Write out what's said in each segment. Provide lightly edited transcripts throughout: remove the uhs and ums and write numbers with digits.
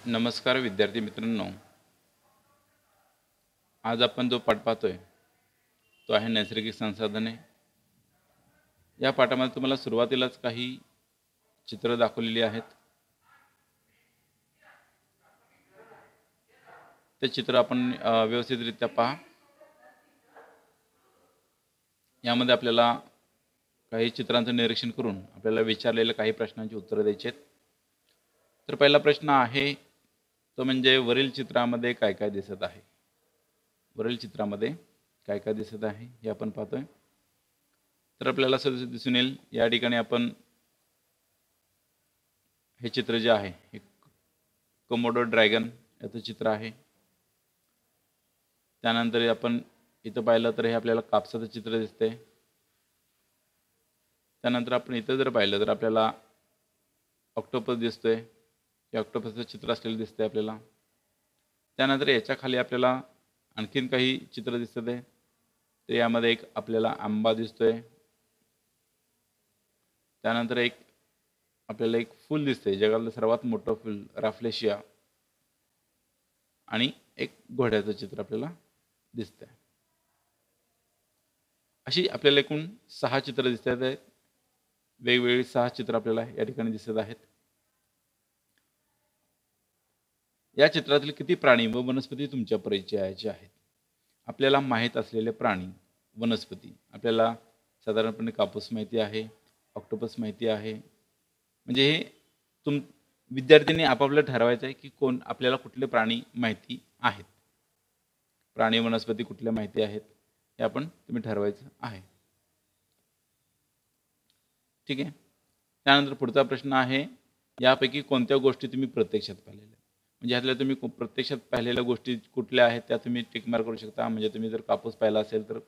नमस्कार विद्यार्थी मित्रांनो, आज आपण जो पाठ पाहतोय तो आहे नैसर्गिक संसाधने. या पाठामध्ये तुम्हाला सुरुवातीलाच काही चित्र दाखवलेली आहेत. ते चित्र आपण व्यवस्थितरित्या पहा. यामध्ये आपल्याला काही चित्रांचं निरीक्षण करून आपल्याला विचारलेल्या काही प्रश्नांची उत्तरं द्यायची आहेत. तर पहिला प्रश्न आहे तो म्हणजे वरील चित्रामध्ये काय काय दिसत आहे. वरील चित्रामध्ये काय काय दिसत आहे हे आपण पाहतोय. तर आपल्याला असं दिसून येईल या ठिकाणी आपण हे चित्र जे आहे हे कोमोडो ड्रॅगन याचं चित्र आहे. त्यानंतर आपण इथं पाहिलं तर हे आपल्याला कापसाचं चित्र दिसतंय. त्यानंतर आपण इथं जर पाहिलं तर आपल्याला ऑक्टोपस दिसतोय. हे ऑक्टोपसचं चित्र असलेलं दिसतंय आपल्याला. त्यानंतर याच्या खाली आपल्याला आणखीन काही चित्र दिसत आहे. तर यामध्ये एक आपल्याला आंबा दिसतोय. त्यानंतर आपल्याला एक फूल दिसतंय, जगातलं सर्वात मोठं फूल राफ्लेशिया, आणि एक घोड्याचं चित्र आपल्याला दिसतंय. अशी आपल्याला एकूण 6 चित्र दिसत आहेत. वेगवेगळी 6 चित्र आपल्याला या ठिकाणी दिसत आहेत. या चित्रातील किती प्राणी व वनस्पती तुमच्या परिचयाचे आहेत. आपल्याला माहीत असलेले प्राणी वनस्पती आपल्याला साधारणपणे कापूस माहिती आहे, ऑक्टोपस माहिती आहे. म्हणजे हे विद्यार्थ्यांनी आपापलं ठरवायचं आहे की आपल्याला कुठले प्राणी माहिती आहेत, प्राणी वनस्पती कुठल्या माहिती आहेत हे आपण तुम्ही ठरवायचं आहे. ठीक आहे. त्यानंतर पुढचा प्रश्न आहे, यापैकी कोणत्या गोष्टी तुम्ही प्रत्यक्षात पाहिलेल्या. म्हणजे ह्यातल्या तुम्ही प्रत्यक्षात पाहिलेल्या गोष्टी कुठल्या आहेत त्या तुम्ही टिक मार्क करू शकता. म्हणजे तुम्ही जर कापूस पाहिला असेल तर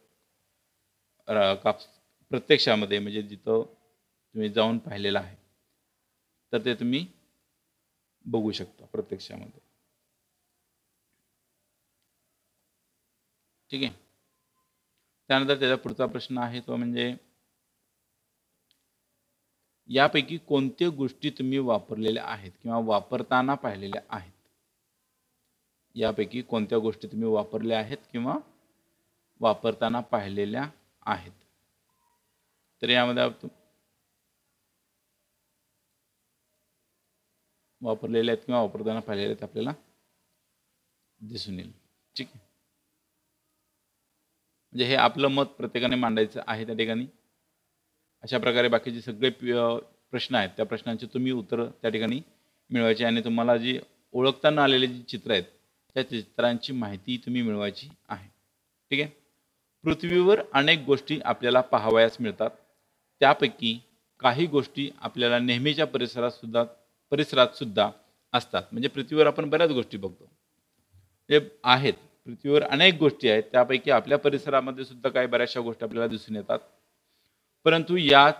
कापूस प्रत्यक्षामध्ये म्हणजे जिथं तुम्ही जाऊन पाहिलेलं आहे तर ते तुम्ही बघू शकता प्रत्यक्षामध्ये. ठीक आहे. त्यानंतर त्याचा पुढचा प्रश्न आहे तो म्हणजे, यापैकी कोणत्या गोष्टी तुम्ही वापरलेल्या आहेत किंवा वापरताना पाहिलेल्या आहेत. यापैकी कोणत्या गोष्टी तुम्ही वापरल्या आहेत किंवा वापरताना पाहिलेल्या आहेत. तर यामध्ये वापरलेल्या आहेत किंवा वापरताना पाहिलेल्या आहेत आपल्याला दिसून येईल. ठीक आहे. म्हणजे हे आपलं मत प्रत्येकाने मांडायचं आहे त्या ठिकाणी. अशा प्रकारे बाकीचे सगळे प्रश्न आहेत त्या प्रश्नांची तुम्ही उत्तरं त्या ठिकाणी मिळवायची आणि तुम्हाला जी ओळखता न आलेली जी चित्र आहेत त्या चित्रांची माहिती तुम्ही मिळवायची आहे. ठीक आहे. पृथ्वीवर अनेक गोष्टी आपल्याला पाहावयास मिळतात. त्यापैकी काही गोष्टी आपल्याला नेहमीच्या परिसरात सुद्धा असतात. म्हणजे पृथ्वीवर आपण बऱ्याच गोष्टी बघतो जे आहेत. पृथ्वीवर अनेक गोष्टी आहेत त्यापैकी आपल्या परिसरामध्ये सुद्धा काही बऱ्याचशा गोष्टी आपल्याला दिसून येतात. परंतु या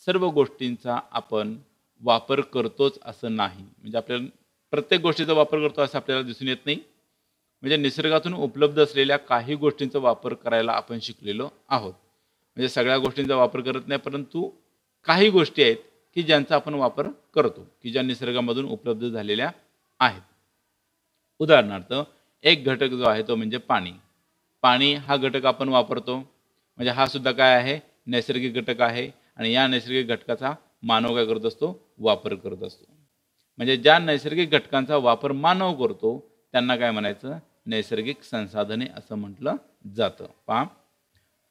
सर्व गोष्टींचा आपण वापर करतोच असं नाही. म्हणजे आपल्याला प्रत्येक गोष्टीचा वापर करतो असं आपल्याला दिसून येत नाही. म्हणजे निसर्गातून उपलब्ध असलेल्या काही गोष्टींचा वापर करायला आपण शिकलेलो आहोत. म्हणजे सगळ्या गोष्टींचा वापर करत नाही, परंतु काही गोष्टी आहेत की ज्यांचा आपण वापर करतो की ज्या निसर्गामधून उपलब्ध झालेल्या आहेत. उदाहरणार्थ एक घटक जो आहे तो म्हणजे पाणी. पाणी हा घटक आपण वापरतो. म्हणजे हा सुद्धा काय आहे, नैसर्गिक घटक आहे. आणि या नैसर्गिक घटकाचा मानव काय करत असतो, वापर करत असतो. म्हणजे ज्या नैसर्गिक घटकांचा वापर मानव करतो त्यांना काय म्हणायचं, नैसर्गिक संसाधने असं म्हटलं जातं.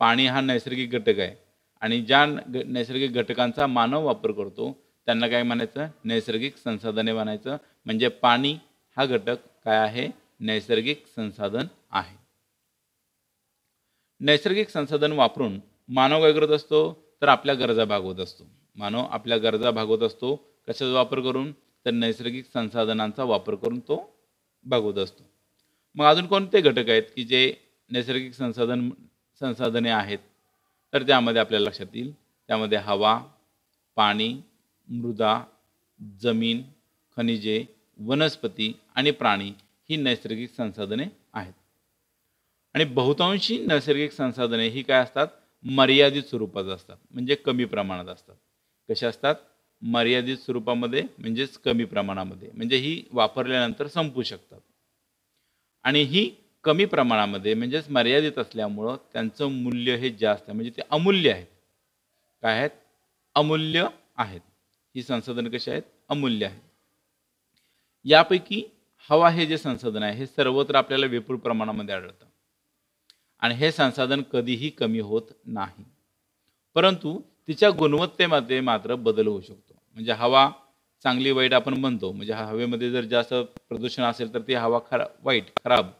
पाणी हा नैसर्गिक घटक आहे आणि ज्या नैसर्गिक घटकांचा मानव वापर करतो त्यांना काय म्हणायचं, नैसर्गिक संसाधने म्हणायचं. म्हणजे पाणी हा घटक काय आहे, नैसर्गिक संसाधन आहे. नैसर्गिक संसाधन वापरून मानव काय करत असतो, तर आपल्या गरजा भागवत असतो. मानव आपल्या गरजा भागवत असतो. कशाचा वापर करून, तर नैसर्गिक संसाधनांचा वापर करून तो भागवत असतो. मग अजून कोणते घटक आहेत की जे नैसर्गिक संसाधने आहेत, तर त्यामध्ये आपल्याला लक्षात येईल. त्यामध्ये हवा, पाणी, मृदा, जमीन, खनिजे, वनस्पती आणि प्राणी ही नैसर्गिक संसाधने आहेत. आणि बहुतांशी नैसर्गिक संसाधने ही काय असतात, मर्यादित स्वरूपात असतात. म्हणजे कमी प्रमाणात असतात. कशा असतात, मर्यादित स्वरूपामध्ये म्हणजेच कमी प्रमाणामध्ये, म्हणजे ही वापरल्यानंतर संपू शकतात. आणि ही कमी प्रमाणामध्ये म्हणजेच मर्यादित असल्यामुळं त्यांचं मूल्य हे जास्त आहे, म्हणजे ते अमूल्य आहेत. काय आहेत? अमूल्य आहेत. ही संसाधनं कशी आहेत? अमूल्य आहेत. यापैकी हवा हे जे संसाधन आहे, हे सर्वत्र आपल्याला विपुल प्रमाणामध्ये आढळतं आणि हे संसाधन कधीही कमी होत नाही. परंतु तिच्या गुणवत्तेमध्ये मात्र बदल होऊ शकतो. म्हणजे हवा चांगली वाईट आपण म्हणतो. म्हणजे हवेमध्ये जर जास्त प्रदूषण असेल, तर ती हवा वाईट, खराब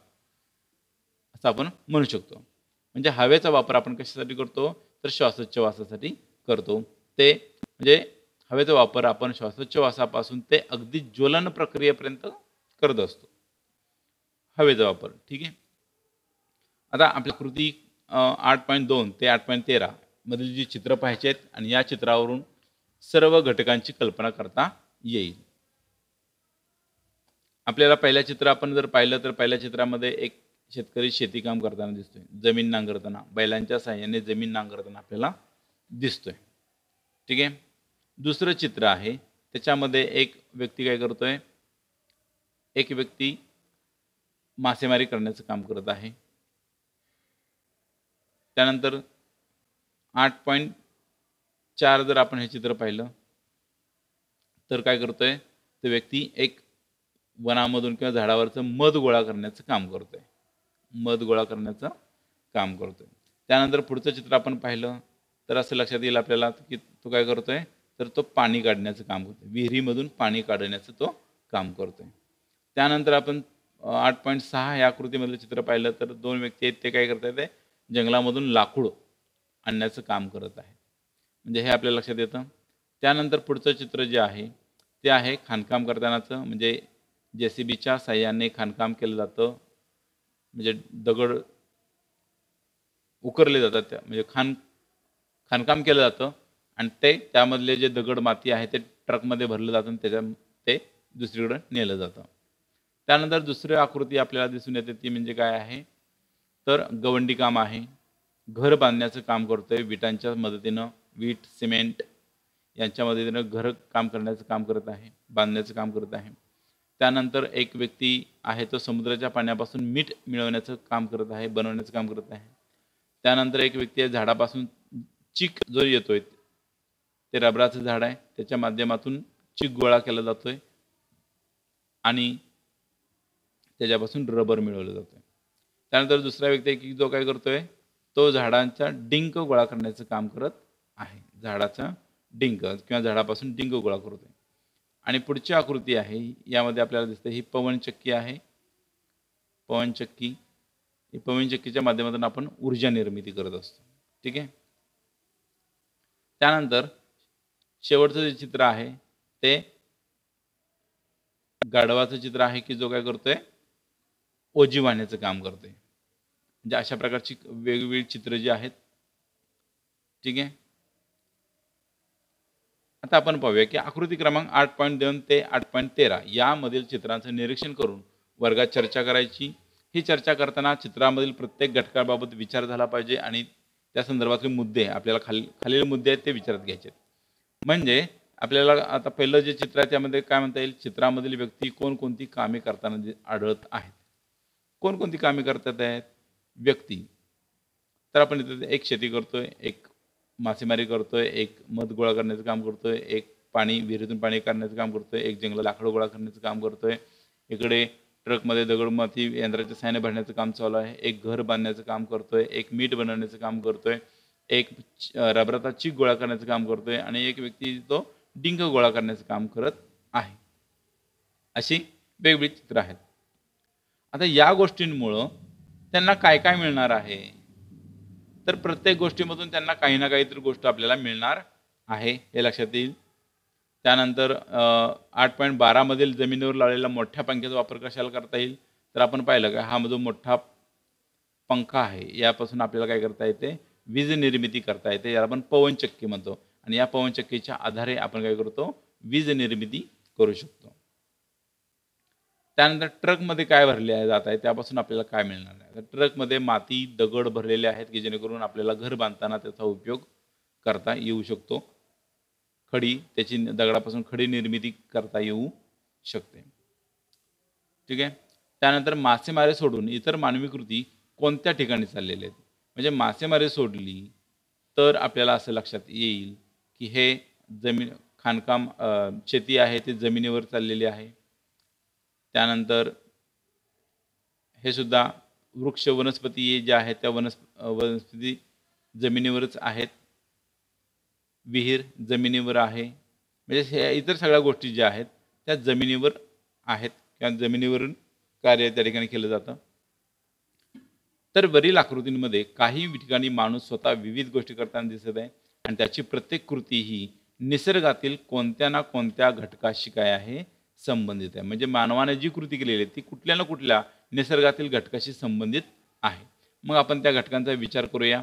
असं आपण म्हणू शकतो. म्हणजे हवेचा वापर आपण कशासाठी करतो? तर श्वासोच्छवासासाठी करतो. ते म्हणजे हवेचा वापर आपण श्वासोच्छवासापासून ते अगदी ज्वलन प्रक्रियेपर्यंत करत असतो. हवेचा वापर. ठीक आहे. आता आपल्या कृती 8.2 ते 8.13 मधील जी चित्र पाहायची आहेत आणि या चित्रावरून सर्व घटकांची कल्पना करता येईल. आपल्याला पहिलं चित्र आपण जर पाहिलं, तर पहिल्या चित्रामध्ये एक शेतकरी शेती काम करताना दिसतोय. जमीन नांगरताना, बैलांच्या साहाय्याने जमीन नांगरताना आपल्याला दिसतोय. ठीक आहे. दुसरं चित्र आहे, त्याच्यामध्ये एक व्यक्ती काय करतोय? एक व्यक्ती मासेमारी करण्याचं काम करत आहे. त्यानंतर 8.4 जर आपण हे चित्र पाहिलं, तर काय करतोय? तो व्यक्ती एक वनामधून किंवा झाडावरचं मध गोळा करण्याचं काम करतोय. मध गोळा करण्याचं काम करतोय. त्यानंतर पुढचं चित्र आपण पाहिलं, तर असं लक्षात येईल आपल्याला, की तो काय करतोय? तर तो पाणी काढण्याचं काम करतोय. विहिरीमधून पाणी काढण्याचं तो काम करतोय. त्यानंतर आपण 8.6 या आकृतीमधलं चित्र पाहिलं, तर 2 व्यक्ती आहेत, ते काय करतायत? ते जंगलामधून लाकूड आणण्याचं काम करत आहेत. म्हणजे हे आपल्या लक्षात येतं. त्यानंतर पुढचं चित्र जे आहे, ते आहे खाणकाम करतानाचं. म्हणजे JCBच्या साहाय्याने खाणकाम केलं जातं. म्हणजे दगड उकरले जातात, त्या म्हणजे खाणकाम केलं जातं आणि त्यामधले जे दगड माती आहे ते ट्रकमध्ये भरलं जातं आणि ते दुसरीकडे नेलं जातं. त्यानंतर दुसरी आकृती आपल्याला दिसून येते, ती म्हणजे काय आहे? तर गवंडी काम आहे. घर बांधण्याचं काम करतोय विटांच्या मदतीनं. वीट, सिमेंट यांच्या मदतीनं घर काम करण्याचं काम करत आहे, बांधण्याचं काम करत आहे. त्यानंतर एक व्यक्ती आहे, तो समुद्राच्या पाण्यापासून मीठ मिळवण्याचं काम करत आहे, बनवण्याचं काम करत आहे. त्यानंतर एक व्यक्ती आहे, झाडापासून चिक जो येतोय, ते रबराचं झाड आहे, त्याच्या माध्यमातून चिक गोळा केला जातोय आणि त्याच्यापासून रबर मिळवलं जातोय. त्यानंतर दुसरा व्यक्ती आहे, की जो काय करतोय? तो झाडांचा डिंक गोळा करण्याचं काम करत आहे. झाडाचा डिंक किंवा झाडापासून डिंक गोळा करतोय. आणि पुढची आकृती आहे, यामध्ये आपल्याला दिसते ही पवनचक्की आहे. पवनचक्की, ही पवनचक्कीच्या माध्यमातून आपण ऊर्जा निर्मिती करत असतो. ठीक आहे. त्यानंतर शेवटचं जे चित्र आहे, ते गाढवाचं चित्र आहे, की जो काय करतोय? ओझी वाहण्याचं काम करतोय. म्हणजे अशा प्रकारची वेगवेगळी चित्र जी आहेत. ठीक आहे. आता आपण पाहूया, की आकृती क्रमांक 8.2 ते 8.13 यामधील चित्रांचं निरीक्षण करून वर्गात चर्चा करायची. ही चर्चा करताना चित्रामधील प्रत्येक घटकाबाबत विचार झाला पाहिजे आणि त्या संदर्भातले मुद्दे आपल्याला खालील मुद्दे आहेत ते विचारात घ्यायचे आहेत. म्हणजे आपल्याला आता पहिलं जे चित्र आहे, त्यामध्ये काय म्हणता येईल? चित्रामधील व्यक्ती कोणकोणती कामे करताना आढळत आहेत. कोणकोणती कामे करतात आहेत व्यक्ती? तर आपण इथे एक शेती करतोय, एक मासेमारी करतोय, एक मध गोळा करण्याचं काम करतोय, एक विहिरीतून पाणी काढण्याचं काम करतोय, एक जंगलात लाकडं गोळा करण्याचं काम करतोय, इकडे ट्रकमध्ये दगड माती यंत्राच्या सहाय्याने भरण्याचं काम चालू आहे, एक घर बांधण्याचं काम करतोय, एक मीठ बनवण्याचं काम करतोय, एक रबराचा चिक गोळा करण्याचं काम करतोय आणि एक व्यक्ती तो डिंक गोळा करण्याचं काम करत आहे. अशी वेगवेगळी चित्र आहेत. आता या गोष्टींमुळं त्यांना काय काय मिळणार आहे? तर प्रत्येक गोष्टीमधून त्यांना काही ना काहीतरी गोष्ट आपल्याला मिळणार आहे, हे लक्षात येईल. त्यानंतर 8.12 मधील जमिनीवर लावलेला मोठ्या पंख्याचा वापर कशाला करता येईल? तर आपण पाहिलं का हा जो मोठा पंखा आहे, यापासून आपल्याला काय करता येते? वीज निर्मिती करता येते. याला आपण पवनचक्की म्हणतो आणि या पवनचक्कीच्या आधारे आपण काय करतो? वीज निर्मिती करू शकतो. त्यानंतर ट्रकमध्ये काय भरले जात आहे, त्यापासून आपल्याला काय मिळणार आहे? तर ट्रकमध्ये माती, दगड भरलेले आहेत, की जेणेकरून आपल्याला घर बांधताना त्याचा उपयोग करता येऊ शकतो. खडी त्याची दगडापासून खडी निर्मिती करता येऊ शकते. ठीक आहे. त्यानंतर मासेमारी सोडून इतर मानवी कृती कोणत्या ठिकाणी चाललेल्या आहेत. म्हणजे मासेमारी सोडली तर आपल्याला असं लक्षात येईल की हे जमीन खाणकाम शेती आहे ती जमिनीवर चाललेली आहे. त्यानंतर हे सुद्धा वृक्ष वनस्पती जे आहेत त्या वनस्पती जमिनीवरच आहेत. विहीर जमिनीवर आहे. म्हणजे हे इतर सगळ्या गोष्टी ज्या आहेत त्या जमिनीवर आहेत किंवा जमिनीवरून कार्य त्या ठिकाणी केलं जातं. तर वरील आकृतींमध्ये काही ठिकाणी माणूस स्वतः विविध गोष्टी करताना दिसत आहे आणि त्याची प्रत्येक कृती ही निसर्गातील कोणत्या ना कोणत्या घटकाशी काय आहे संबंधित आहे. म्हणजे मानवाने जी कृती केलेली आहे ती कुठल्या ना कुठल्या निसर्गातील घटकाशी संबंधित आहे. मग आपण त्या घटकांचा विचार करूया.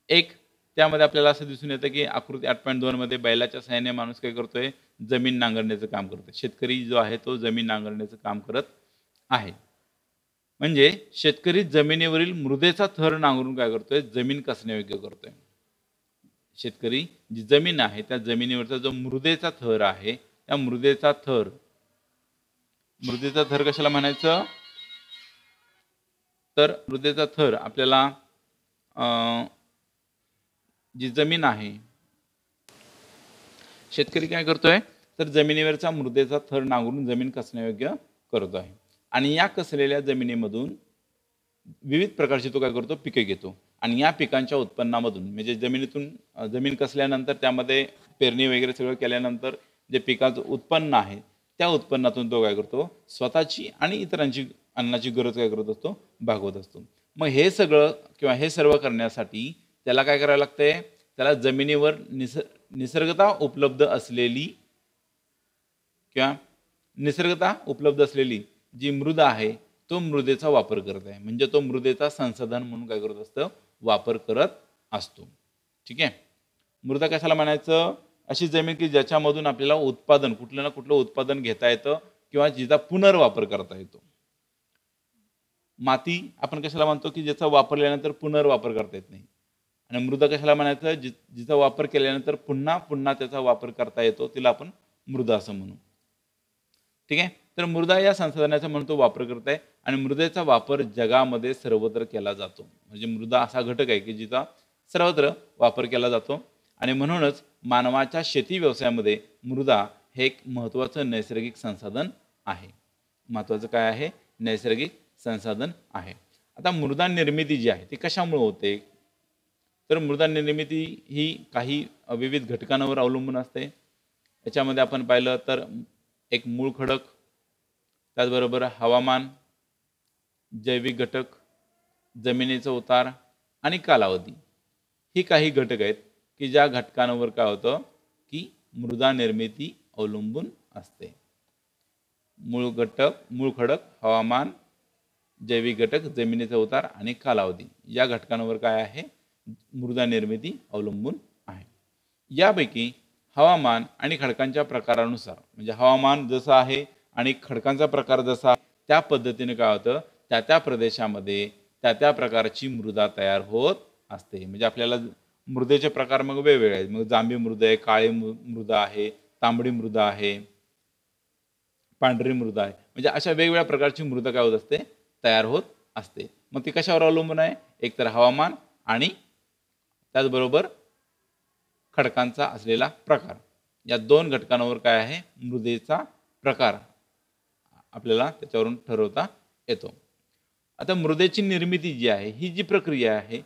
एक त्यामध्ये आपल्याला असं दिसून येतं की आकृती 8.2 मध्ये बैलाच्या सहाय्याने माणूस काय करतोय, जमीन नांगरण्याचं काम करतोय. शेतकरी जो आहे तो जमीन नांगरण्याचं काम करत आहे. म्हणजे शेतकरी जमिनीवरील मृदेचा थर नांगरून काय करतोय, जमीन कसण्यायोग्य करतोय. शेतकरी जी जमीन आहे त्या जमिनीवरचा जो मृदेचा थर आहे त्या मृदेचा थर कशाला म्हणायचं, तर मृदेचा थर आपल्याला जी जमीन आहे, शेतकरी काय करतोय तर जमिनीवरचा मृदेचा थर नांगरून जमीन कसण्यायोग्य करतो आहे. आणि या कसलेल्या जमिनीमधून विविध प्रकारची तो काय करतो, पिके घेतो. आणि या पिकांच्या उत्पन्नामधून म्हणजे जमीन कसल्यानंतर त्यामध्ये पेरणी वगैरे सगळं केल्यानंतर जे पिकाचं उत्पन्न आहे त्या उत्पन्नातून तो काय करतो, स्वतःची आणि इतरांची अन्नाची गरज काय करत असतो, भागवत असतो. मग हे सगळं किंवा हे सर्व करण्यासाठी त्याला काय करायला लागतंय, त्याला जमिनीवर निसर्गता उपलब्ध असलेली जी मृदा आहे तो मृदेचा वापर करत आहे. म्हणजे तो मृदेचा संसाधन म्हणून काय करत असतं, वापर करत असतो. ठीक आहे. मृदा कशाला म्हणायचं, अशी जमीन की ज्याच्यामधून आपल्याला उत्पादन कुठलं ना कुठलं उत्पादन घेता येतं किंवा जिचा पुनर्वापर करता येतो. माती आपण कशाला म्हणतो की ज्याचा वापरल्यानंतर पुनर्वापर करता येत नाही. आणि मृदा कशाला म्हणायचं, जिचा वापर केल्यानंतर पुन्हा पुन्हा त्याचा वापर करता येतो, तिला आपण मृदा असं म्हणू. ठीक आहे. तर मृदा या संसाधनाचा म्हणतो वापर करत आहे आणि मृदेचा वापर जगामध्ये सर्वत्र केला जातो. म्हणजे मृदा असा घटक आहे की जिचा सर्वत्र वापर केला जातो आणि म्हणूनच मानवाच्या शेती व्यवसायामध्ये मृदा हे एक महत्त्वाचं नैसर्गिक संसाधन आहे. महत्त्वाचं काय आहे, नैसर्गिक संसाधन आहे. आता मृदा निर्मिती जी आहे ती कशामुळे होते, तर मृदा निर्मिती ही काही विविध घटकांवर अवलंबून असते. याच्यामध्ये आपण पाहिलं तर एक मूळ खडक, त्याचबरोबर हवामान, जैविक घटक, जमिनीचा उतार आणि कालावधी ही काही घटक आहेत की ज्या घटकांवर काय होतं की मृदा निर्मिती अवलंबून असते. मूळ खडक, हवामान, जैविक घटक, जमिनीचा उतार आणि कालावधी या घटकांवर काय आहे, मृदा निर्मिती अवलंबून आहे. यापैकी हवामान आणि खडकांच्या प्रकारानुसार म्हणजे हवामान जसं आहे आणि खडकांचा प्रकार जसा त्या पद्धतीने काय होतं, त्या प्रदेशामध्ये त्या प्रकारची मृदा तयार होत असते. म्हणजे आपल्याला मृदेचे प्रकार मग वेगवेगळे आहेत. मग जांभी मृदा आहे, काळी मृदा आहे, तांबडी मृदा आहे, पांढरी मृदा आहे. म्हणजे अशा वेगवेगळ्या प्रकारची मृदा काय होत असते, तयार होत असते. मग ती कशावर अवलंबून आहे, एकतर हवामान आणि त्याचबरोबर खडकांचा असलेला प्रकार. या दोन घटकांवर काय आहे, मृदेचा प्रकार आपल्याला त्याच्यावरून ठरवता येतो. आता मृदेची निर्मिती जी आहे ही जी प्रक्रिया आहे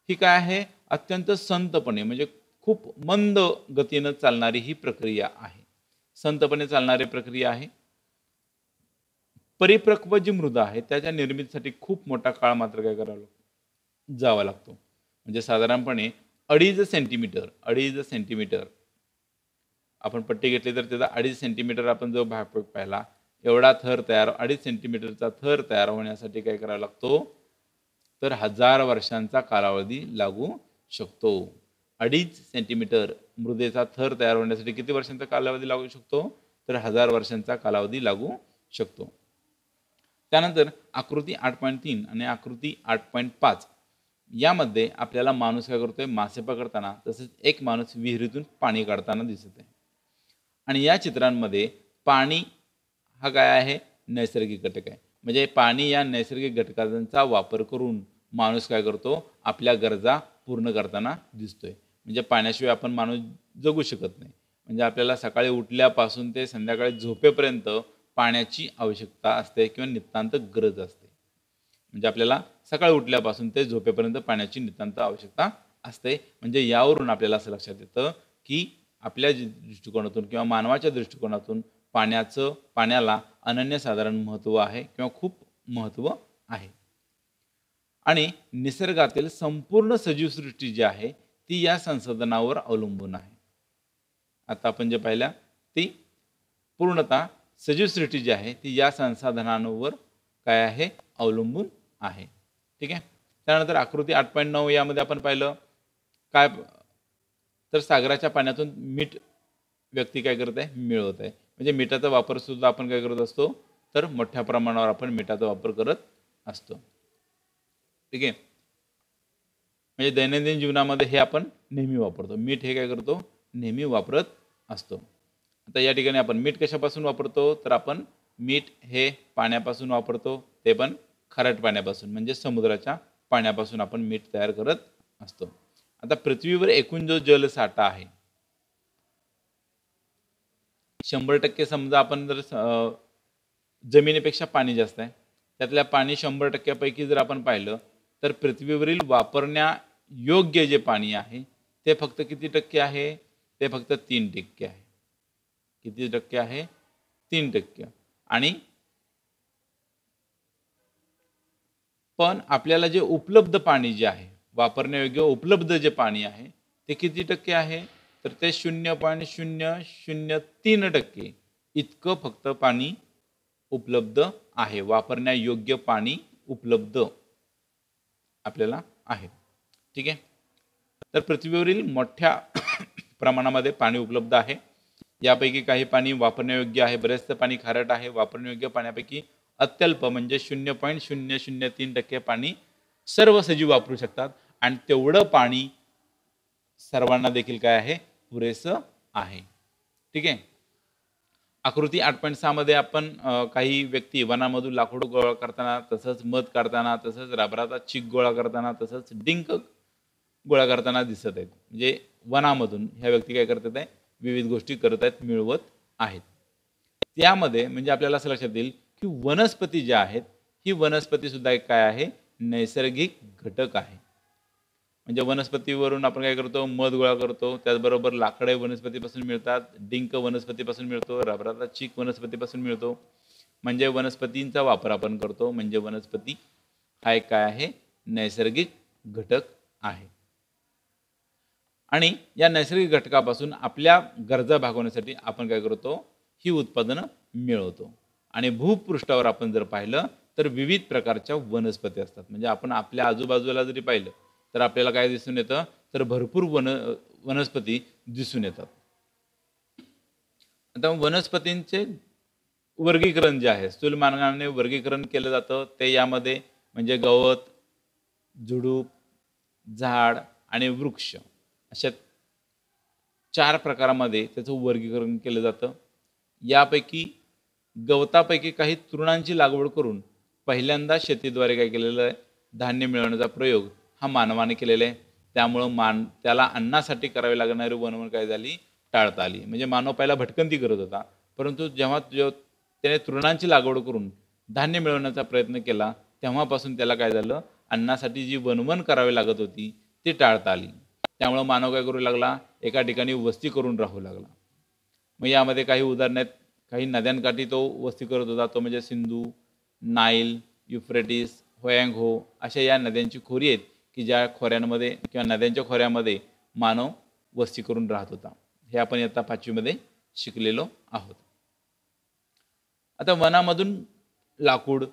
ही काय आहे, अत्यंत संतपणे म्हणजे खूप मंद गतीनं चालणारी ही प्रक्रिया आहे. संतपणे चालणारी प्रक्रिया आहे. परिपक्व जी मृदा आहे त्याच्या निर्मितीसाठी खूप मोठा काळ मात्र काय करावा लागतो, जावा लागतो. म्हणजे साधारणपणे 2.5 सेंटीमीटर आपण पट्टी घेतली तर त्याचा 2.5 सेंटीमीटर आपण जो भाग पाहिला एवढा थर तयार 2.5 सेंटीमीटरचा थर तयार होण्यासाठी काय करावा लागतो, तर 1000 वर्षांचा कालावधी लागू शकतो. 2.5 सेंटीमीटर मृदेचा थर तयार होण्यासाठी किती वर्षांचा कालावधी लागू शकतो, तर 1000 वर्षांचा कालावधी लागू शकतो. त्यानंतर आकृती 8.3 आणि आकृती 8.5 यामध्ये आपल्याला माणूस काय करतोय, मासे पकडताना तसेच एक माणूस विहिरीतून पाणी काढताना दिसत आहे. आणि या चित्रांमध्ये पाणी हा काय आहे, नैसर्गिक घटक आहे. म्हणजे पाणी या नैसर्गिक घटकांचा वापर करून माणूस काय करतो, आपल्या गरजा पूर्ण करताना दिसतोय. म्हणजे पाण्याशिवाय आपण माणूस जगू शकत नाही. म्हणजे आपल्याला सकाळी उठल्यापासून ते संध्याकाळी झोपेपर्यंत पाण्याची आवश्यकता असते किंवा नितांत गरज असते. म्हणजे आपल्याला सकाळी उठल्यापासून ते झोपेपर्यंत पाण्याची नितांत आवश्यकता असते. म्हणजे यावरून आपल्याला असं लक्षात येतं, की आपल्या दृष्टिकोनातून किंवा मानवाच्या दृष्टिकोनातून पाण्याला अनन्यसाधारण महत्त्व आहे किंवा खूप महत्त्व आहे. आणि निसर्गातील संपूर्ण सजीवसृष्टी जी आहे ती या संसाधनावर अवलंबून आहे. आता आपण जे पाहिलं ती पूर्णतः सजीवसृष्टी जी आहे ती या संसाधनांवर काय आहे, अवलंबून आहे. ठीक आहे. त्यानंतर आकृती 8.9 यामध्ये आपण पाहिलं काय, तर सागराच्या पाण्यातून मीठ व्यक्ती काय करत आहे, मिळवत आहे. म्हणजे मिठाचा वापर सुद्धा आपण काय करत असतो, तर मोठ्या प्रमाणावर आपण मिठाचा वापर करत असतो. ठीक आहे. म्हणजे दैनंदिन जीवनामध्ये हे आपण नेहमी वापरतो. मीठ हे काय करतो, नेहमी वापरत असतो. आता या ठिकाणी आपण मीठ कशापासून वापरतो, तर आपण मीठ हे पाण्यापासून वापरतो, ते पण खारट पाण्यापासून म्हणजे समुद्राच्या पाण्यापासून आपण मीठ तयार करत असतो. आता पृथ्वीवर एकूण जो जलसाठा आहे 100% समजा आपण जर जमिनीपेक्षा पाणी जास्त आहे, त्यातल्या पाणी 100% पैकी जर आपण पाहिलं तर पृथ्वीवरील वापरण्यायोग्य जे पाणी आहे ते फक्त किती टक्के आहे, ते फक्त 3% आहे. किती टक्के आहे, 3%. आणि पण आपल्याला जे उपलब्ध पाणी जे आहे, वापरण्यायोग्य उपलब्ध जे पाणी आहे ते किती टक्के आहे, तर ते 0.003% इतकं फक्त पाणी उपलब्ध आहे. वापरण्यायोग्य पाणी उपलब्ध आपल्याला आहे. ठीक आहे. तर पृथ्वीवरील मोठ्या प्रमाणामध्ये पाणी उपलब्ध आहे. यापैकी काही पाणी वापरण्यायोग्य आहे, बरेचसे पाणी खारट आहे. वापरण्यायोग्य पाण्यापैकी अत्यल्प म्हणजे 0.003% पाणी सर्व सजीव वापरू शकतात आणि तेवढं पाणी सर्वांना देखील काय आहे, पुरेसं आहे. ठीक आहे. आकृती 8.6 मध्ये आपण काही व्यक्ती वनामधून लाकूड गोळा करताना, तसंच मध काढताना, तसंच रबराचा चिक गोळा करताना, तसंच डिंक गोळा करताना दिसत आहेत. म्हणजे वनामधून ह्या व्यक्ती काय करतात आहे, विविध गोष्टी करत आहेत, मिळवत आहेत. त्यामध्ये म्हणजे आपल्याला असं लक्षात येईल की वनस्पती ज्या आहेत ही वनस्पती सुद्धा एक काय आहे, नैसर्गिक घटक आहे. म्हणजे वनस्पतीवरून आपण काय करतो, मध गोळा करतो. त्याचबरोबर लाकडे वनस्पतीपासून मिळतात, डिंक वनस्पतीपासून मिळतो, रबराचा चीक वनस्पतीपासून मिळतो. म्हणजे वनस्पतींचा वापर आपण करतो. म्हणजे वनस्पती हा एक काय आहे, नैसर्गिक घटक आहे. आणि या नैसर्गिक घटकापासून आपल्या गरजा भागवण्यासाठी आपण काय करतो, ही उत्पादनं मिळवतो. आणि भूपृष्ठावर आपण जर पाहिलं तर विविध प्रकारच्या वनस्पती असतात. म्हणजे आपण आपल्या आजूबाजूला जरी पाहिलं तर आपल्याला काय दिसून येतं, तर भरपूर वनस्पती दिसून येतात. आता वनस्पतींचे वर्गीकरण जे आहे स्थूल मार्गाने वर्गीकरण केलं जातं. ते यामध्ये म्हणजे गवत, झुडूप, झाड आणि वृक्ष अशा 4 प्रकारामध्ये त्याचं वर्गीकरण केलं जातं. यापैकी गवतापैकी काही तृणांची लागवड करून पहिल्यांदा शेतीद्वारे काय केलेलं आहे, धान्य मिळवण्याचा प्रयोग हा मानवाने केलेला आहे. त्यामुळं त्याला अन्नासाठी करावी लागणारी वणवण काय झाली, टाळता आली. म्हणजे मानव पहिला भटकंती करत होता, परंतु जेव्हा त्याने तृणांची लागवड करून धान्य मिळवण्याचा प्रयत्न केला तेव्हापासून त्याला काय झालं, अन्नासाठी जी वणवण करावी लागत होती ती टाळता आली. त्यामुळं मानव काय करू लागला, एका ठिकाणी वस्ती करून राहू लागला. मग यामध्ये काही उदाहरण आहेत. काही नद्यांकाठी तो वस्ती करत होता, तो म्हणजे सिंधू, नाईल, युफ्रेटिस, होयांगहो अशा या नद्यांची खोरी आहेत की ज्या खोऱ्यांमध्ये किंवा नद्यांच्या खोऱ्यामध्ये मानव वस्ती करून राहत होता. हे आपण आता 5वीमध्ये शिकलेलो आहोत. आता वनामधून लाकूड,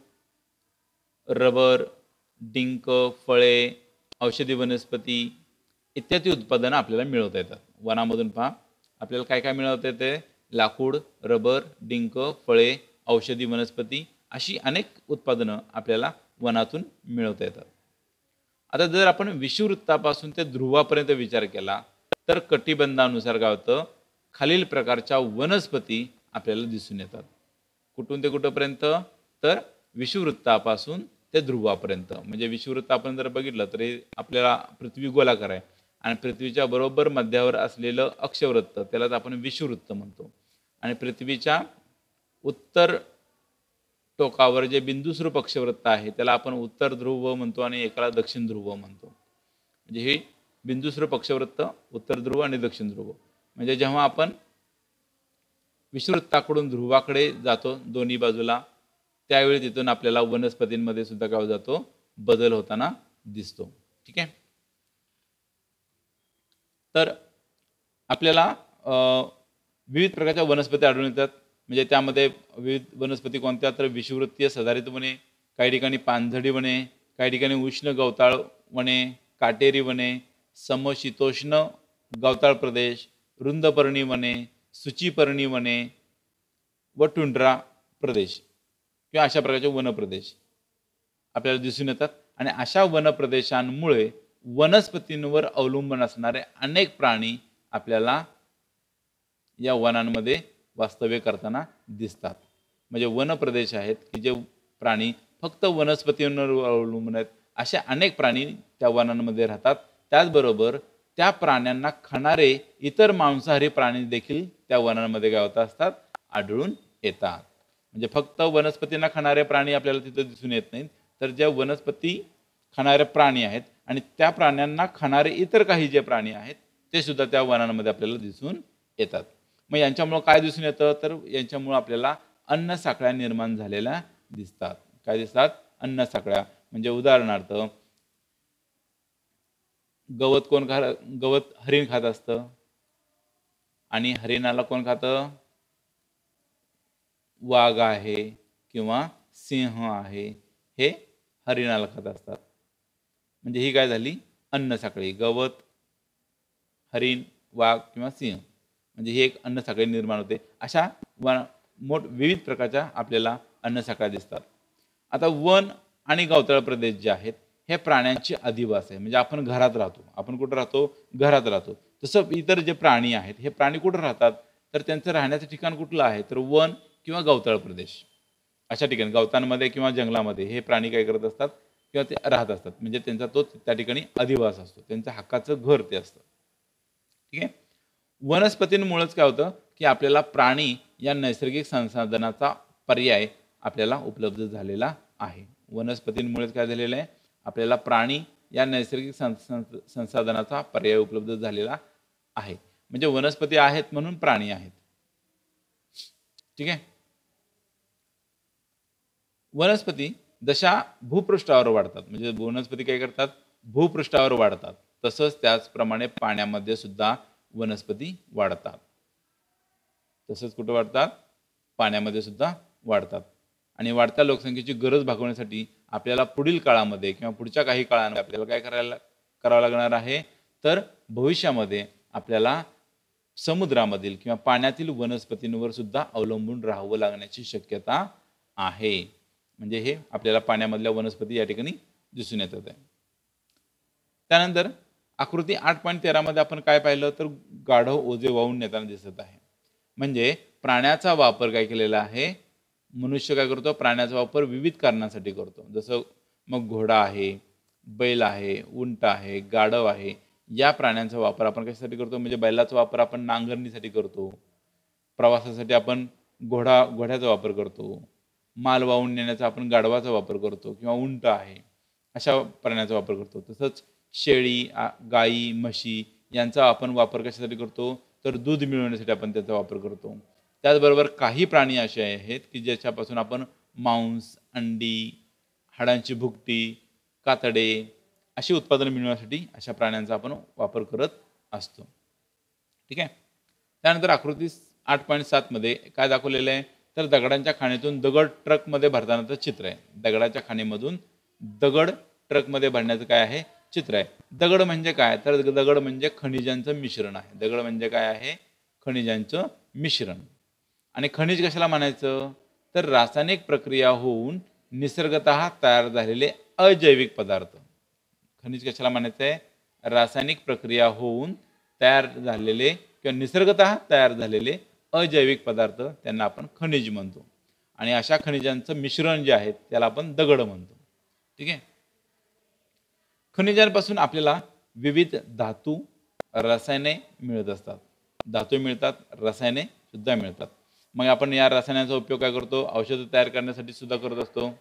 रबर, डिंक, फळे, औषधी वनस्पती इत्यादी उत्पादनं आपल्याला मिळवता येतात. वनामधून पहा आपल्याला काय काय मिळवता येते, लाकूड, रबर, डिंक, फळे, औषधी वनस्पती अशी अनेक उत्पादनं आपल्याला वनातून मिळवता येतात. आता जर आपण विषुववृत्तापासून ते ध्रुवापर्यंत विचार केला तर कटिबंधानुसार काय होतं, खालील प्रकारच्या वनस्पती आपल्याला दिसून येतात. कुठून ते कुठंपर्यंत? तर विषुववृत्तापासून ते ध्रुवापर्यंत. म्हणजे विषुववृत्त आपण जर बघितलं तर हे आपल्याला पृथ्वी गोलाकार आहे आणि पृथ्वीच्या बरोबर मध्यावर असलेलं अक्षवृत्त त्यालाच आपण विषुववृत्त म्हणतो. आणि पृथ्वीच्या उत्तर टोकावर जे बिंदुस्वरूप अक्षवृत्त आहे त्याला आपण उत्तर ध्रुव म्हणतो आणि एकाला दक्षिण ध्रुव म्हणतो. म्हणजे हे बिंदुस्वरूप अक्षवृत्त, उत्तर ध्रुव आणि दक्षिण ध्रुव. म्हणजे जेव्हा आपण विषुववृत्ताकडून ध्रुवाकडे जातो दोन्ही बाजूला, त्यावेळी तिथून आपल्याला वनस्पतींमध्ये सुद्धा काय जातो? बदल होताना दिसतो. ठीक आहे. तर आपल्याला विविध प्रकारच्या वनस्पती आढळून येतात. म्हणजे त्यामध्ये विविध वनस्पती कोणत्या? तर विषुववृत्तीय सदाहरित वने, काही ठिकाणी पानझडी वने, काही ठिकाणी उष्ण गवताळ वने, काटेरी वने, समशीतोष्ण गवताळ प्रदेश, रुंदपर्णी वने, सुचीपर्णी वने व टुंड्रा प्रदेश किंवा अशा प्रकारचे वनप्रदेश आपल्याला दिसून येतात. आणि अशा वनप्रदेशांमुळे वनस्पतींवर अवलंबून असणारे अनेक प्राणी आपल्याला या वनांमध्ये वास्तव्य करताना दिसतात. म्हणजे वनप्रदेश आहेत की जे प्राणी फक्त वनस्पतींवर अवलंबून आहेत, असे अनेक प्राणी त्या वनांमध्ये राहतात. त्याचबरोबर त्या प्राण्यांना खाणारे इतर मांसाहारी प्राणी देखील त्या वनांमध्ये काय होत असतात? आढळून येतात. म्हणजे फक्त वनस्पतींना खाणारे प्राणी आपल्याला तिथे दिसून येत नाहीत, तर ज्या वनस्पती खाणारे प्राणी आहेत आणि त्या प्राण्यांना खाणारे इतर काही जे प्राणी आहेत ते सुद्धा त्या वनांमध्ये आपल्याला दिसून येतात. मग यांच्यामुळं काय दिसून येतं? तर यांच्यामुळं आपल्याला अन्न साखळ्या निर्माण झालेल्या दिसतात. काय दिसतात? अन्न साखळ्या. म्हणजे उदाहरणार्थ गवत हरिण खात असतं आणि हरिणाला कोण खातं? वाघ आहे किंवा सिंह आहे, हे हरिणाला खात असतात. म्हणजे ही काय झाली? अन्न साखळी. गवत, हरिण, वाघ किंवा सिंह, म्हणजे ही एक अन्न साखळी निर्माण होते. अशा विविध प्रकारच्या आपल्याला अन्न साखळ्या दिसतात. आता वन आणि गवताळ प्रदेश जे आहेत हे प्राण्यांची अधिवास आहे. म्हणजे आपण घरात राहतो. आपण कुठं राहतो? घरात राहतो. तसं इतर जे प्राणी आहेत हे प्राणी कुठं राहतात? तर त्यांचं राहण्याचं ठिकाण कुठलं आहे? तर वन किंवा गवताळ प्रदेश. अशा ठिकाणी गवतांमध्ये किंवा जंगलामध्ये हे प्राणी काय करत असतात किंवा ते राहत असतात. म्हणजे त्यांचा तो त्या ठिकाणी अधिवास असतो. त्यांचं हक्काचं घर ते असतं. ठीक आहे. वनस्पतींमुळेच काय होतं की आपल्याला प्राणी या नैसर्गिक संसाधनाचा पर्याय आपल्याला उपलब्ध झालेला आहे. वनस्पतींमुळेच काय झालेलं आहे? आपल्याला प्राणी या नैसर्गिक संसाधनाचा पर्याय उपलब्ध झालेला आहे. म्हणजे वनस्पती आहेत म्हणून प्राणी आहेत. ठीक आहे. वनस्पती जशा भूपृष्ठावर वाढतात, म्हणजे वनस्पती काय करतात? भूपृष्ठावर वाढतात. तसंच त्याचप्रमाणे पाण्यामध्ये सुद्धा वनस्पती वाढतात. तसंच कुठं वाढतात? पाण्यामध्ये सुद्धा वाढतात. आणि वाढत्या लोकसंख्येची गरज भागवण्यासाठी आपल्याला पुढील काळामध्ये किंवा पुढच्या काही काळामध्ये आपल्याला काय करावं लागणार आहे? तर भविष्यामध्ये आपल्याला समुद्रामधील किंवा पाण्यातील वनस्पतींवर सुद्धा अवलंबून राहावं लागण्याची शक्यता आहे. म्हणजे हे आपल्याला पाण्यामधल्या वनस्पती या ठिकाणी दिसून येतात आहे. त्यानंतर आकृती 8.13 मध्ये आपण काय पाहिलं? तर गाढव ओझे वाहून नेताना दिसत आहे. म्हणजे प्राण्याचा वापर काय केलेला आहे? मनुष्य काय करतो? प्राण्याचा वापर विविध कारणांसाठी करतो. जसं मग घोडा आहे, बैल आहे, उंट आहे, गाढव आहे, या प्राण्यांचा वापर आपण कशासाठी करतो? म्हणजे बैलाचा वापर आपण नांगरणीसाठी करतो. प्रवासासाठी आपण घोड्याचा वापर करतो. माल वाहून नेण्याचा आपण गाढवाचा वापर करतो किंवा उंट आहे अशा प्राण्याचा वापर करतो. तसंच शेळी, गाई, म्हशी यांचा आपण वापर कशासाठी करतो? तर दूध मिळवण्यासाठी आपण त्याचा वापर करतो. त्याचबरोबर काही प्राणी असे आहेत की ज्याच्यापासून आपण मांस, अंडी, हाडांची भुकटी, कातडे अशी उत्पादनं मिळवण्यासाठी अशा प्राण्यांचा आपण वापर करत असतो. ठीक आहे. त्यानंतर आकृती 8.7 मध्ये काय दाखवलेलं आहे? तर दगडांच्या खाणीतून दगड ट्रकमध्ये भरतानाचं चित्र आहे. दगडाच्या खाणीमधून दगड ट्रकमध्ये भरण्याचं काय आहे? चित्र आहे. दगड म्हणजे काय? तर दगड म्हणजे खनिजांचं मिश्रण आहे. दगड म्हणजे काय आहे? खनिजांचं मिश्रण. आणि खनिज कशाला म्हणायचं? तर रासायनिक प्रक्रिया होऊन निसर्गतः तयार झालेले अजैविक पदार्थ. खनिज कशाला म्हणायचं आहे? रासायनिक प्रक्रिया होऊन तयार झालेले किंवा निसर्गतः तयार झालेले अजैविक पदार्थ त्यांना आपण खनिज म्हणतो. आणि अशा खनिजांचं मिश्रण जे आहे त्याला आपण दगड म्हणतो. ठीक आहे. खनिजांपासून आपल्याला विविध धातू, रसायने मिळत असतात. धातू मिळतात, रसायने सुद्धा मिळतात. मग आपण या रसायनांचा उपयोग काय करतो? औषधं तयार करण्यासाठी सुद्धा करत असतो.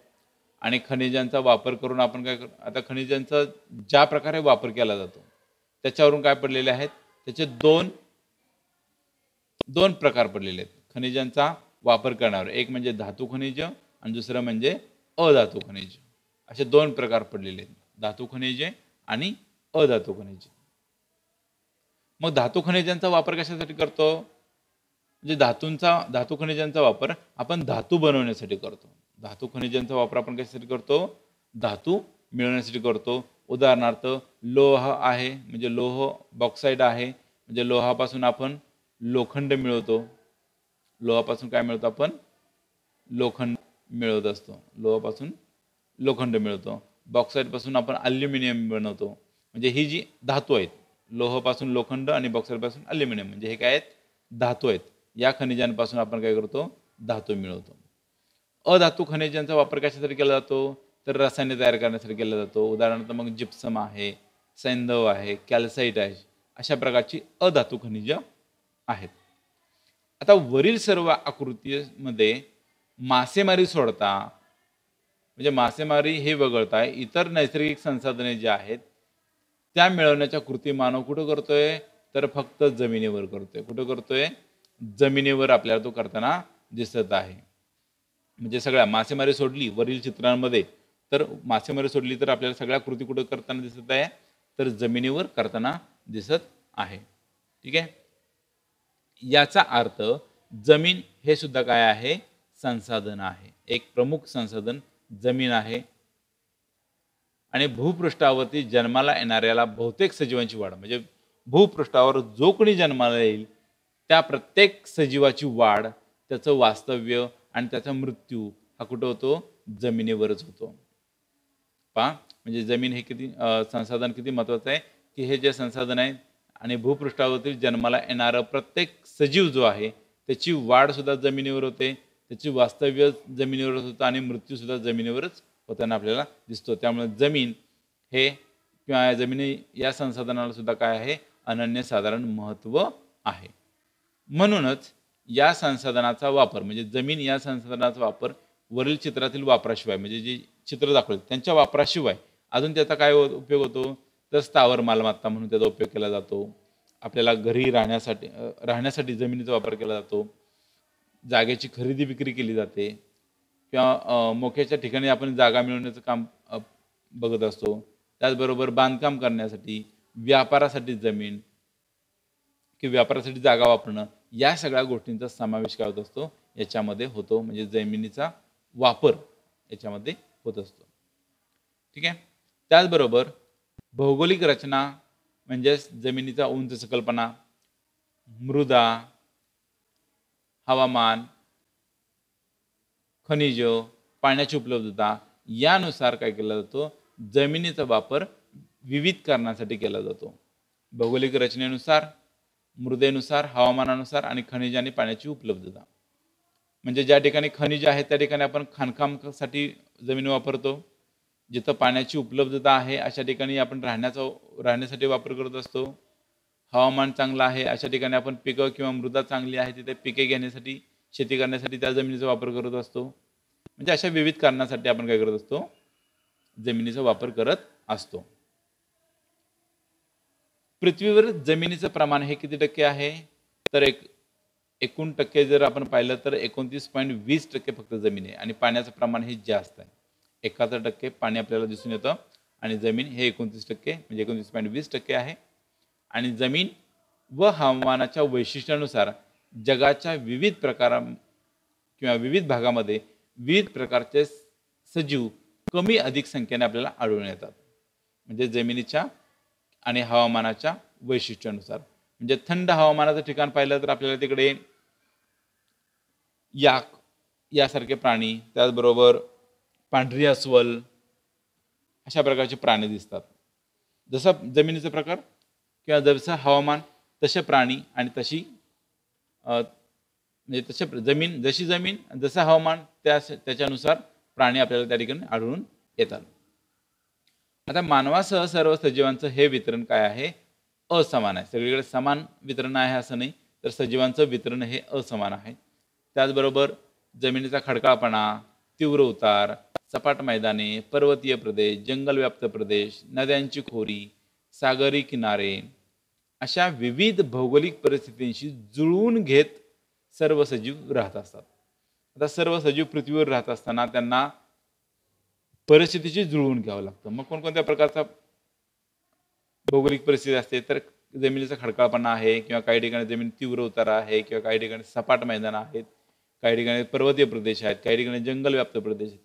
आणि खनिजांचा वापर करून आपण काय करतो? आता खनिजांचा ज्या प्रकारे वापर केला जातो त्याच्यावरून काय पडलेले आहेत? त्याचे दोन प्रकार पडलेले आहेत खनिजांचा वापर करण्यावर. एक म्हणजे धातू खनिज आणि दुसरं म्हणजे अधातू खनिज. असे दोन प्रकार पडलेले आहेत, धातू खनिजे आणि अधातू खनिजे. मग धातू खनिजांचा वापर कशासाठी करतो? म्हणजे धातू खनिजांचा वापर आपण धातू बनवण्यासाठी करतो. धातू खनिजांचा वापर आपण कशासाठी करतो? धातू मिळवण्यासाठी करतो. उदाहरणार्थ लोह आहे, म्हणजे लोह बॉक्साईड आहे, म्हणजे लोहापासून आपण लोखंड मिळवतो. लोहापासून काय मिळवतो आपण? लोखंड मिळवत असतो. लोहापासून लोखंड मिळवतो. बॉक्साईडपासून आपण ॲल्युमिनियम बनवतो. म्हणजे ही जी धातू आहेत, लोहापासून लोखंड आणि बॉक्साईडपासून ॲल्युमिनियम, म्हणजे हे काय आहेत? धातू आहेत. या खनिजांपासून आपण काय करतो? धातू मिळवतो. अधातू खनिजांचा वापर कशासाठी केला जातो? तर रसायने तयार करण्यासाठी केला जातो. उदाहरणार्थ मग जिप्सम आहे, सैंधव आहे, कॅल्साईट आहे, अशा प्रकारची अधातू खनिज आहेत. आता वरील सर्व आकृतीमध्ये मासेमारी सोडता, म्हणजे मासेमारी हे वगळता इतर नैसर्गिक संसाधने जी आहेत त्या मिळवण्याच्या कृती मानव कुठं करतोय? तर फक्त जमिनीवर करतोय. कुठं करतोय? जमिनीवर आपल्याला तो करताना दिसत आहे. म्हणजे सगळ्या मासेमारी सोडली वरील चित्रांमध्ये, तर मासेमारी सोडली तर आपल्याला सगळ्या कृती कुठं करताना दिसत आहे? तर जमिनीवर करताना दिसत आहे. ठीक आहे. याचा अर्थ जमीन हे सुद्धा काय आहे? संसाधन आहे. एक प्रमुख संसाधन जमीन आहे. आणि भूपृष्ठावरती जन्माला येणाऱ्याला बहुतेक सजीवांची वाढ, म्हणजे भूपृष्ठावर जो कोणी जन्माला येईल त्या प्रत्येक सजीवाची वाढ, त्याचं वास्तव्य आणि त्याचा मृत्यू हा कुठं होतो? जमिनीवरच होतो. पहा, म्हणजे जमीन हे किती संसाधन किती महत्त्वाचं आहे, की हे जे संसाधन आहे आणि भूपृष्ठावरती जन्माला येणारा प्रत्येक सजीव जो आहे त्याची वाढ सुद्धा जमिनीवर होते, त्याची वास्तव्य जमिनीवरच होतं आणि मृत्यू सुद्धा जमिनीवरच होताना आपल्याला दिसतो. त्यामुळे जमीन हे किंवा जमिनी या संसाधनाला सुद्धा काय आहे? अनन्यसाधारण महत्त्व आहे. म्हणूनच या संसाधनाचा वापर, म्हणजे जमीन या संसाधनाचा वापर वरील चित्रातील वापराशिवाय, म्हणजे जे चित्र दाखवले त्यांच्या वापराशिवाय अजून त्याचा काय उपयोग होतो? तर स्थावर मालमत्ता म्हणून त्याचा उपयोग केला जातो. आपल्याला घरी राहण्यासाठी जमिनीचा वापर केला जातो. जागेची खरेदी विक्री केली जाते किंवा मोक्याच्या ठिकाणी आपण जागा मिळवण्याचं काम बघत असतो. त्याचबरोबर बांधकाम करण्यासाठी, व्यापारासाठी जमीन की व्यापारासाठी जागा वापरणं, या सगळ्या गोष्टींचा समावेश काय होत असतो? याच्यामध्ये होतो. म्हणजे जमिनीचा वापर याच्यामध्ये होत असतो. ठीक आहे. त्याचबरोबर भौगोलिक रचना म्हणजेच जमिनीचा उंच सकलपणा, मृदा, हवामान, खनिज, पाण्याची उपलब्धता यानुसार काय केला जातो? जमिनीचा वापर विविध कारणासाठी केला जातो. भौगोलिक रचनेनुसार, मृदेनुसार, हवामानानुसार आणि खनिज आणि पाण्याची उपलब्धता. म्हणजे ज्या ठिकाणी खनिज आहे त्या ठिकाणी आपण खाणकामासाठी जमीन वापरतो. जिथं पाण्याची उपलब्धता आहे अशा ठिकाणी आपण राहण्यासाठी वापर करत असतो. हवामान चांगलं आहे अशा ठिकाणी आपण पिकं किंवा मृदा चांगली आहे तिथे पिके घेण्यासाठी, शेती करण्यासाठी त्या जमिनीचा वापर करत असतो. म्हणजे अशा विविध कारणासाठी आपण काय करत असतो? जमिनीचा वापर करत असतो. पृथ्वीवर जमिनीचं प्रमाण हे किती टक्के आहे? तर 1% जर आपण पाहिलं तर 29.20% फक्त जमीन आहे आणि पाण्याचं प्रमाण हे जास्त आहे. 71% पाणी आपल्याला दिसून येतं आणि जमीन हे 29% म्हणजे 29.20% आहे. आणि जमीन व हवामानाच्या वैशिष्ट्यानुसार जगाच्या विविध किंवा विविध भागामध्ये विविध प्रकारचे सजीव कमी अधिक संख्येने आपल्याला आढळून येतात. म्हणजे जमिनीच्या आणि हवामानाच्या वैशिष्ट्यानुसार. म्हणजे थंड हवामानाचं ठिकाण पाहिलं तर आपल्याला तिकडे यासारखे प्राणी, त्याचबरोबर पांढरी अस्वल अशा प्रकारचे प्राणी दिसतात. जसं जमिनीचा प्रकार किंवा जसं हवामान तसे प्राणी आणि तशी म्हणजे जमीन, जशी जमीन जसं हवामान त्याच्यानुसार प्राणी आपल्याला त्या ठिकाणी आढळून येतात. आता मानवासह सर्व सजीवांचं हे वितरण काय आहे? असमान आहे. सगळीकडे समान वितरण आहे असं नाही, तर सजीवांचं वितरण हे असमान आहे. त्याचबरोबर जमिनीचा खडकाळपणा, तीव्र उतार, सपाट मैदाने, पर्वतीय प्रदेश, जंगलव्याप्त प्रदेश, नद्यांची खोरी, सागरी किनारे अशा विविध भौगोलिक परिस्थितींशी जुळवून घेत सर्व सजीव राहत असतात. आता सर्व सजीव पृथ्वीवर राहत असताना त्यांना परिस्थितीशी जुळवून घ्यावं लागतं. मग कोणकोणत्या प्रकारचा भौगोलिक परिस्थिती असते? तर जमिनीचा खडकाळपणा आहे किंवा काही ठिकाणी जमीन तीव्र उतारा आहे किंवा काही ठिकाणी सपाट मैदान आहेत, काही ठिकाणी पर्वतीय प्रदेश आहेत, काही ठिकाणी जंगलव्याप्त प्रदेश आहेत,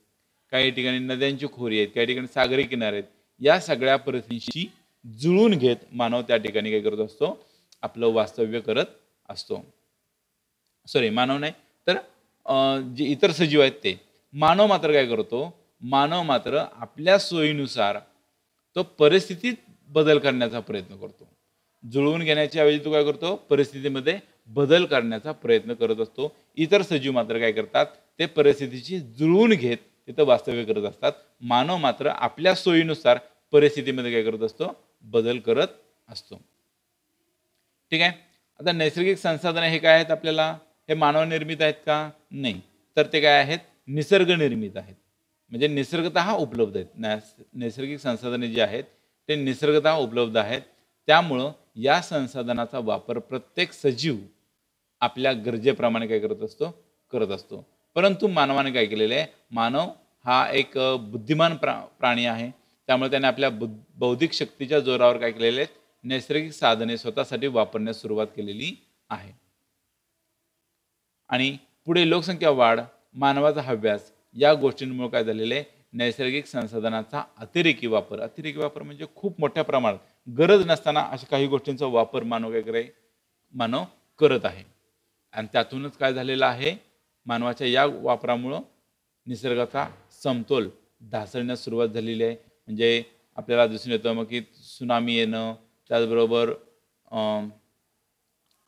काही ठिकाणी नद्यांची खोरी आहेत, काही ठिकाणी सागरी किनारे आहेत. या सगळ्या परिस्थितीशी जुळून घेत मानव त्या ठिकाणी काय करत असतो? आपलं वास्तव्य करत असतो. सॉरी, मानव नाही तर जे इतर सजीव आहेत ते. मानव मात्र काय करतो? मानव मात्र आपल्या सोयीनुसार तो परिस्थितीत बदल करण्याचा प्रयत्न करतो. जुळवून घेण्याच्या ऐवजी तो काय करतो? परिस्थितीमध्ये बदल करण्याचा प्रयत्न करत असतो. इतर सजीव मात्र काय करतात? ते परिस्थितीशी जुळवून घेत तिथं वास्तव्य करत असतात. मानव मात्र आपल्या सोयीनुसार परिस्थितीमध्ये काय करत असतो? बदल करत असतो. ठीक आहे. आता नैसर्गिक संसाधने हे काय आहेत? आपल्याला हे मानवनिर्मित आहेत का? नाही, तर ते काय आहेत? निसर्ग निर्मित आहेत. म्हणजे निसर्गतः उपलब्ध आहेत. नैसर्गिक संसाधने जी आहेत ते निसर्गतः उपलब्ध आहेत. त्यामुळं या संसाधनाचा वापर प्रत्येक सजीव आपल्या गरजेप्रमाणे काय करत असतो? करत असतो. परंतु मानवाने काय केलेलं आहे? मानव हा एक बुद्धिमान प्राणी आहे. त्यामुळे त्याने आपल्या बौद्धिक शक्तीच्या जोरावर काय केलेले आहेत? नैसर्गिक साधने स्वतःसाठी वापरण्यास सुरुवात केलेली आहे. आणि पुढे लोकसंख्या वाढ, मानवाचा हव्यास या गोष्टींमुळे काय झालेलं आहे? नैसर्गिक संसाधनाचा अतिरेकी वापर म्हणजे खूप मोठ्या प्रमाणात गरज नसताना अशा काही गोष्टींचा वापर मानव करत आहे. आणि त्यातूनच काय झालेलं आहे? मानवाच्या या वापरामुळं निसर्गाचा समतोल ढासळण्यास सुरुवात झालेली आहे. म्हणजे आपल्याला दिसून येतं मग की सुनामी येणं, त्याचबरोबर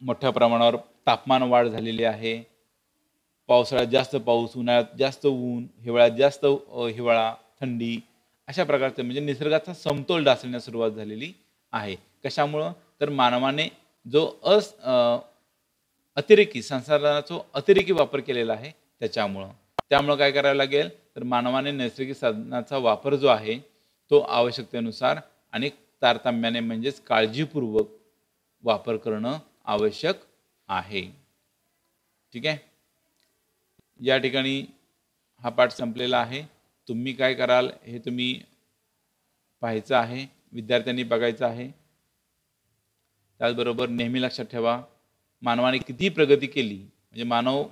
मोठ्या प्रमाणावर तापमान वाढ झालेली आहे. पावसाळ्यात जास्त पाऊस, उन्हाळ्यात जास्त ऊन, हिवाळ्यात जास्त हिवाळा, थंडी अशा प्रकारचे म्हणजे निसर्गाचा समतोल ढासळण्यास सुरुवात झालेली आहे. कशामुळं? तर मानवाने जो अतिरेकी संसाधनाचा अतिरेकी वापर केलेला आहे त्याच्यामुळं. त्यामुळं काय करावं लागेल? तर मानवाने नैसर्गिक साधनाचा वापर जो आहे तो आवश्यकतेनुसार आणि तारतम्याने म्हणजेच काळजीपूर्वक वापर करणं आवश्यक आहे. ठीक आहे. या ठिकाणी हा पाठ संपलेला आहे. तुम्ही काय कराल हे तुम्ही पाहायचं आहे, विद्यार्थ्यांनी बघायचं आहे. त्याचबरोबर नेहमी लक्षात ठेवा, मानवाने किती प्रगती केली, म्हणजे मानव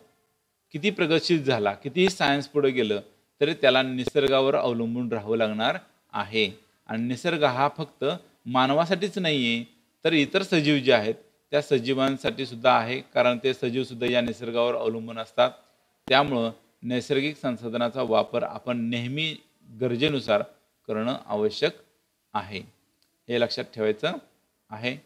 किती प्रगतशील झाला, कितीही सायन्स पुढे गेलं तरी त्याला निसर्गावर अवलंबून राहावं लागणार आहे. आणि निसर्ग हा फक्त मानवासाठीच नाही आहे, तर इतर सजीव जे आहेत त्या सजीवांसाठी सुद्धा आहे. कारण ते सजीवसुद्धा या निसर्गावर अवलंबून असतात. त्यामुळं नैसर्गिक संसाधनाचा वापर आपण नेहमी गरजेनुसार करणं आवश्यक आहे. हे लक्षात ठेवायचं आहे.